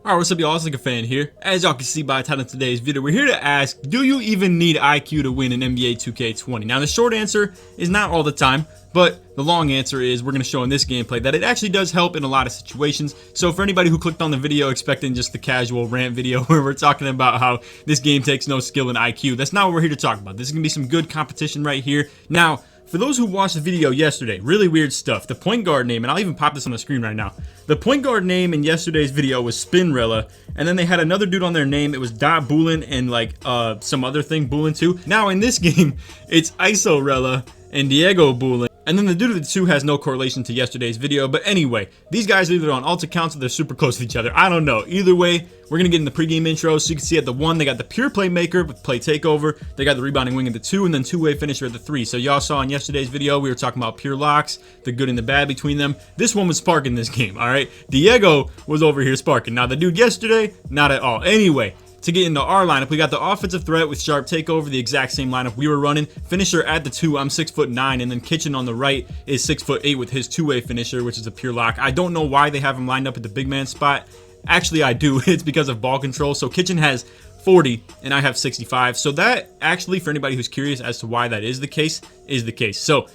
Alright, what's up y'all, it's LakerFan here. As y'all can see by the title of today's video, we're here to ask, do you even need IQ to win in NBA 2K20? Now the short answer is not all the time, but the long answer is we're going to show in this gameplay that it actually does help in a lot of situations. So for anybody who clicked on the video expecting just the casual rant video where we're talking about how this game takes no skill in IQ, that's not what we're here to talk about. This is going to be some good competition right here. Now, for those who watched the video yesterday, really weird stuff. The point guard name, and I'll even pop this on the screen right now. The point guard name in yesterday's video was Spinrella, and then they had another dude on their name. It was Dot Boolin and like some other thing, Boolin too. Now in this game, it's Isorella and Diego Boolin. And then the dude of the two has no correlation to yesterday's video. But anyway, these guys are either on alt accounts or they're super close to each other. I don't know. Either way, we're going to get in the pregame intro. So you can see at the 1, they got the pure playmaker with play takeover. They got the rebounding wing at the 2, and then two-way finisher at the 3. So y'all saw in yesterday's video, we were talking about pure locks, the good and the bad between them. This one was sparking this game, all right? Diego was over here sparking. Now the dude yesterday, not at all. Anyway, to get into our lineup, we got the offensive threat with sharp takeover, the exact same lineup we were running. Finisher at the 2, I'm 6'9", and then Kitchen on the right is 6'8" with his two-way finisher, which is a pure lock. I don't know why they have him lined up at the big man spot. Actually, I do. It's because of ball control. So Kitchen has 40 and I have 65. So that actually, for anybody who's curious as to why that is the case, is the case. So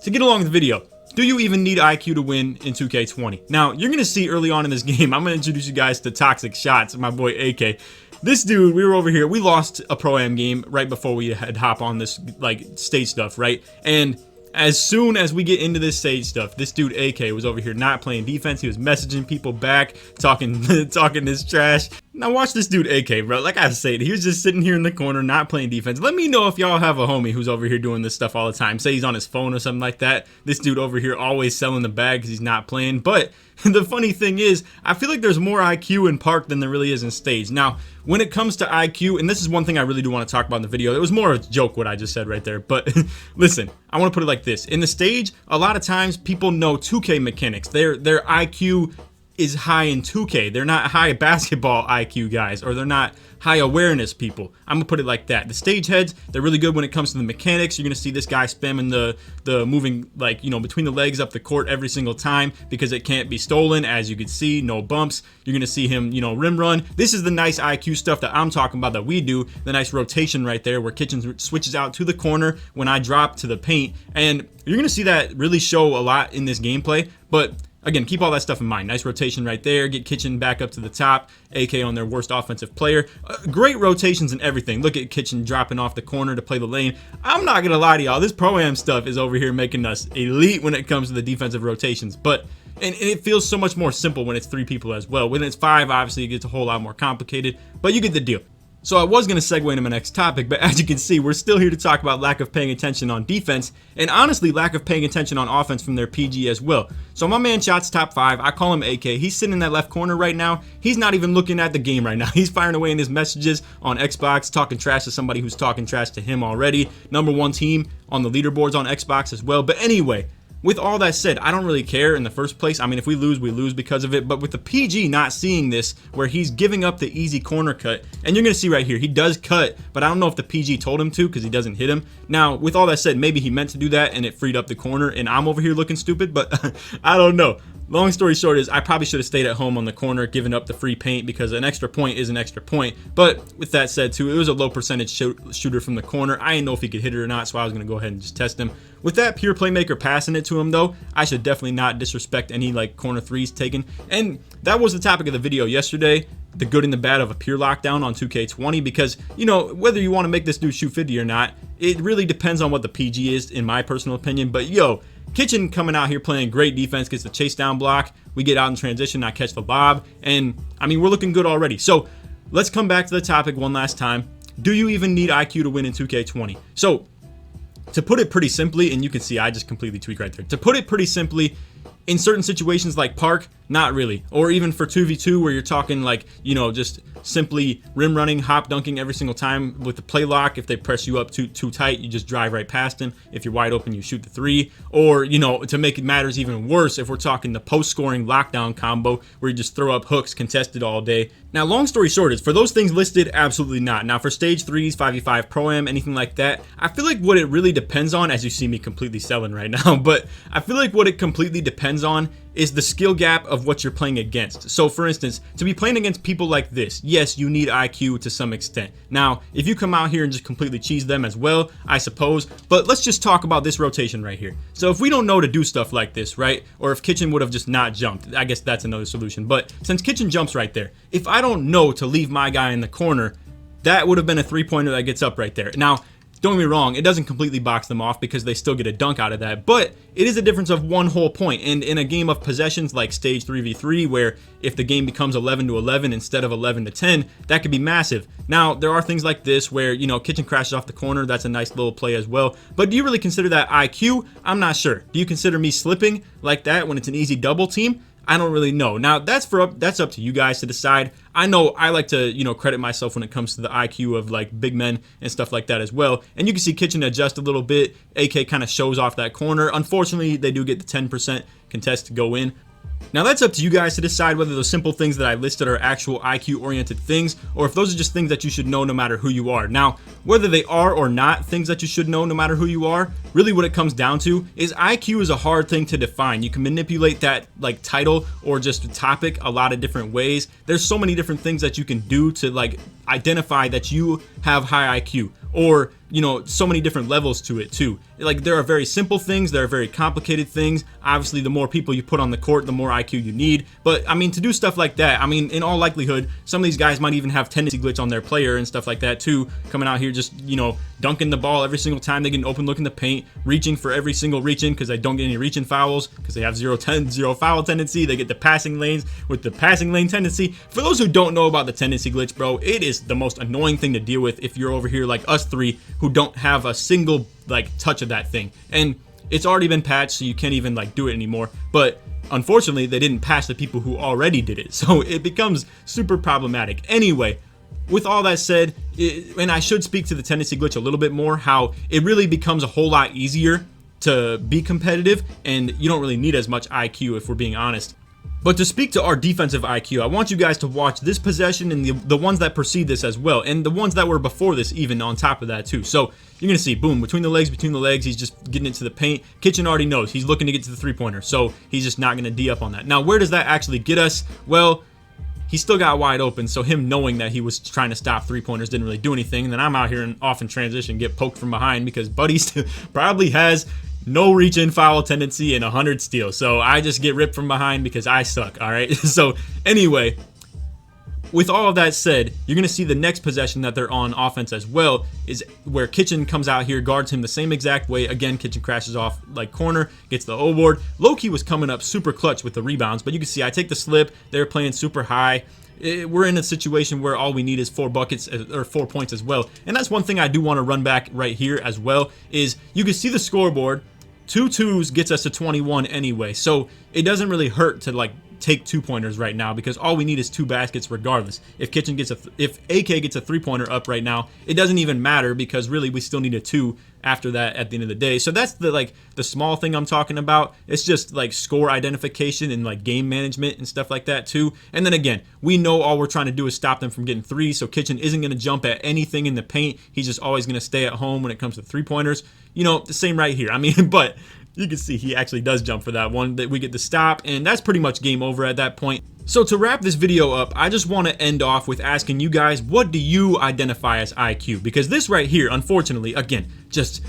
to get along with the video, do you even need IQ to win in 2K20? Now, you're going to see early on in this game, I'm going to introduce you guys to Toxic Shots, my boy AK. This dude, we were over here, we lost a Pro-Am game right before we had hop on this like stage stuff, right? And as soon as we get into this stage stuff, this dude AK was over here not playing defense. He was messaging people back, talking this trash. Now watch this dude AK, bro. Like I said, he was just sitting here in the corner, not playing defense. Let me know if y'all have a homie who's over here doing this stuff all the time. Say he's on his phone or something like that. This dude over here always selling the bag because he's not playing. But the funny thing is, I feel like there's more IQ in Park than there really is in Stage. Now, when it comes to IQ, and this is one thing I really do want to talk about in the video. It was more a joke what I just said right there. But listen, I want to put it like this. In the Stage, a lot of times people know 2K mechanics. Their IQ is high in 2K. They're not high basketball IQ guys, or they're not high awareness people. I'm gonna put it like that. The stage heads, they're really good when it comes to the mechanics. You're gonna see this guy spamming the moving, like, you know, between the legs up the court every single time because it can't be stolen. As you can see, no bumps. You're gonna see him, you know, rim run. This is the nice IQ stuff that I'm talking about that we do. The nice rotation right there where Kitchen switches out to the corner when I drop to the paint, and you're gonna see that really show a lot in this gameplay. But again, keep all that stuff in mind. Nice rotation right there. Get Kitchen back up to the top. AK on their worst offensive player. Great rotations and everything. Look at Kitchen dropping off the corner to play the lane. I'm not going to lie to y'all. This Pro-Am stuff is over here making us elite when it comes to the defensive rotations. But and it feels so much more simple when it's 3 people as well. When it's 5, obviously, it gets a whole lot more complicated. But you get the deal. So I was going to segue into my next topic, but as you can see, we're still here to talk about lack of paying attention on defense, and honestly, lack of paying attention on offense from their PG as well. So my man Shot's top 5, I call him AK. He's sitting in that left corner right now. He's not even looking at the game right now. He's firing away in his messages on Xbox, talking trash to somebody who's talking trash to him already. #1 team on the leaderboards on Xbox as well. But anyway, with all that said, I don't really care in the first place. I mean, if we lose because of it. But with the PG not seeing this, where he's giving up the easy corner cut, and you're going to see right here, he does cut, but I don't know if the PG told him to because he doesn't hit him. Now, with all that said, maybe he meant to do that and it freed up the corner, and I'm over here looking stupid, but I don't know. Long story short is I probably should have stayed at home on the corner, giving up the free paint, because an extra point is an extra point. But with that said too, it was a low percentage shooter from the corner. I didn't know if he could hit it or not, so I was going to go ahead and just test him. With that pure playmaker passing it to him though, I should definitely not disrespect any like corner threes taken. And that was the topic of the video yesterday, the good and the bad of a pure lockdown on 2K20, because, you know, whether you want to make this dude shoot 50 or not, it really depends on what the PG is, in my personal opinion. But yo, Kitchen coming out here playing great defense, gets the chase down block. We get out in transition, I catch the lob, and I mean, we're looking good already. So let's come back to the topic one last time. Do you even need IQ to win in 2K20? So to put it pretty simply, and you can see I just completely tweaked right there. To put it pretty simply, in certain situations like Park, not really. Or even for 2v2 where you're talking like, you know, just simply rim running, hop dunking every single time with the play lock. If they press you up too tight, you just drive right past them. If you're wide open, you shoot the 3. Or, you know, to make it matters even worse, if we're talking the post scoring lockdown combo where you just throw up hooks contested all day. Now, long story short is, for those things listed, absolutely not. Now, for stage 3s, 5v5 Pro-Am, anything like that, I feel like what it really depends on, as you see me completely selling right now, but I feel like what it completely depends depends on is the skill gap of what you're playing against. So for instance, to be playing against people like this, yes, you need IQ to some extent. Now, if you come out here and just completely cheese them as well, I suppose, but let's just talk about this rotation right here. So if we don't know to do stuff like this, right, or if Kitchen would have just not jumped, I guess that's another solution. But since Kitchen jumps right there, if I don't know to leave my guy in the corner, that would have been a 3-pointer that gets up right there. Now, don't get me wrong, it doesn't completely box them off because they still get a dunk out of that, but it is a difference of 1 whole point. And in a game of possessions like stage 3v3, where if the game becomes 11-11 instead of 11-10, that could be massive. Now, there are things like this where, you know, Kitchen crashes off the corner. That's a nice little play as well. But do you really consider that IQ? I'm not sure. Do you consider me slipping like that when it's an easy double team? I don't really know. Now, that's up to you guys to decide. I know I like to, you know, credit myself when it comes to the IQ of like big men and stuff like that as well. And you can see Kitchen adjust a little bit. AK kind of shows off that corner. Unfortunately, they do get the 10% contest to go in. Now that's up to you guys to decide whether those simple things that I listed are actual IQ oriented things, or if those are just things that you should know no matter who you are. Now, whether they are or not things that you should know no matter who you are, really what it comes down to is IQ is a hard thing to define. You can manipulate that like title or just topic a lot of different ways. There's so many different things that you can do to like identify that you have high IQ, or you know, so many different levels to it too. Like there are very simple things, there are very complicated things. Obviously, the more people you put on the court, the more IQ you need. But I mean, to do stuff like that, I mean, in all likelihood, some of these guys might even have tendency glitch on their player and stuff like that too, coming out here just, you know, dunking the ball every single time they get an open look in the paint, reaching for every single reach-in because they don't get any reach-in fouls because they have zero foul tendency. They get the passing lanes with the passing lane tendency. For those who don't know about the tendency glitch, bro, it is the most annoying thing to deal with if you're over here like us three who don't have a single like touch of that thing. And it's already been patched, so you can't even like do it anymore. But unfortunately, they didn't patch the people who already did it, so it becomes super problematic. Anyway, with all that said, and I should speak to the tendency glitch a little bit more, how it really becomes a whole lot easier to be competitive, and you don't really need as much IQ if we're being honest. But to speak to our defensive IQ, I want you guys to watch this possession and the ones that precede this as well, and the ones that were before this even on top of that too. So you're going to see, boom, between the legs, he's just getting into the paint. Kitchen already knows he's looking to get to the three-pointer, so he's just not going to D up on that. Now, where does that actually get us? Well, he still got wide open, so him knowing that he was trying to stop three-pointers didn't really do anything. And then I'm out here and off in transition, get poked from behind because Buddy still probably has no reach-in foul tendency and 100 steals. So I just get ripped from behind because I suck, all right? So anyway, with all of that said, you're going to see the next possession that they're on offense as well is where Kitchen comes out here, guards him the same exact way. Again, Kitchen crashes off like corner, gets the O board. Low-key was coming up super clutch with the rebounds, but you can see I take the slip. They're playing super high. We're in a situation where all we need is 4 buckets or 4 points as well. And that's one thing I do want to run back right here as well is you can see the scoreboard. 2 twos gets us to 21 anyway, so it doesn't really hurt to like take 2-pointers right now because all we need is 2 baskets regardless. If AK gets a 3-pointer up right now, it doesn't even matter because really we still need a 2 after that at the end of the day. So that's the small thing I'm talking about. It's just like score identification and like game management and stuff like that too. And then again, we know all we're trying to do is stop them from getting 3s, so Kitchen isn't going to jump at anything in the paint. He's just always going to stay at home when it comes to 3-pointers. You know, the same right here. I mean, but you can see he actually does jump for that one, that we get the stop, and that's pretty much game over at that point. So to wrap this video up, I just want to end off with asking you guys, what do you identify as IQ? Because this right here, unfortunately, again, just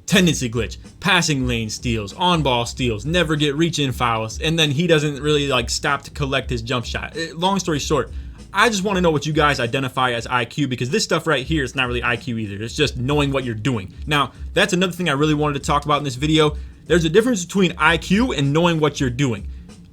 tendency glitch, passing lane steals, on ball steals, never get reach in fouls, and then he doesn't really like stop to collect his jump shot. Long story short, I just want to know what you guys identify as IQ, because this stuff right here is not really IQ either. It's just knowing what you're doing. Now, that's another thing I really wanted to talk about in this video. There's a difference between IQ and knowing what you're doing.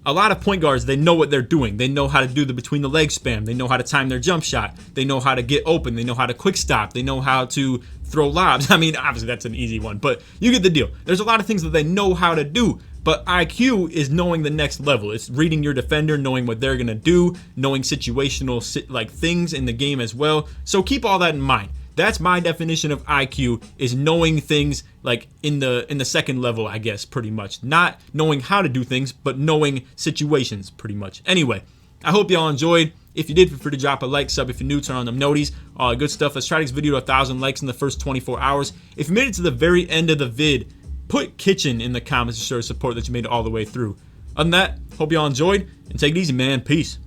A lot of point guards, they know what they're doing. They know how to do the between the leg spam. They know how to time their jump shot. They know how to get open. They know how to quick stop. They know how to throw lobs. I mean, obviously that's an easy one, but you get the deal. There's a lot of things that they know how to do, but IQ is knowing the next level. It's reading your defender, knowing what they're gonna do, knowing situational things in the game as well. So keep all that in mind. That's my definition of IQ, is knowing things like in the second level, I guess, pretty much. Not knowing how to do things, but knowing situations pretty much. Anyway, I hope y'all enjoyed. If you did, feel free to drop a like, sub if you're new, turn on them noties, all that good stuff. Let's try this video to 1,000 likes in the first 24 hours. If you made it to the very end of the vid, put Kitchen in the comments to show support that you made it all the way through. Other than that, hope y'all enjoyed, and take it easy, man. Peace.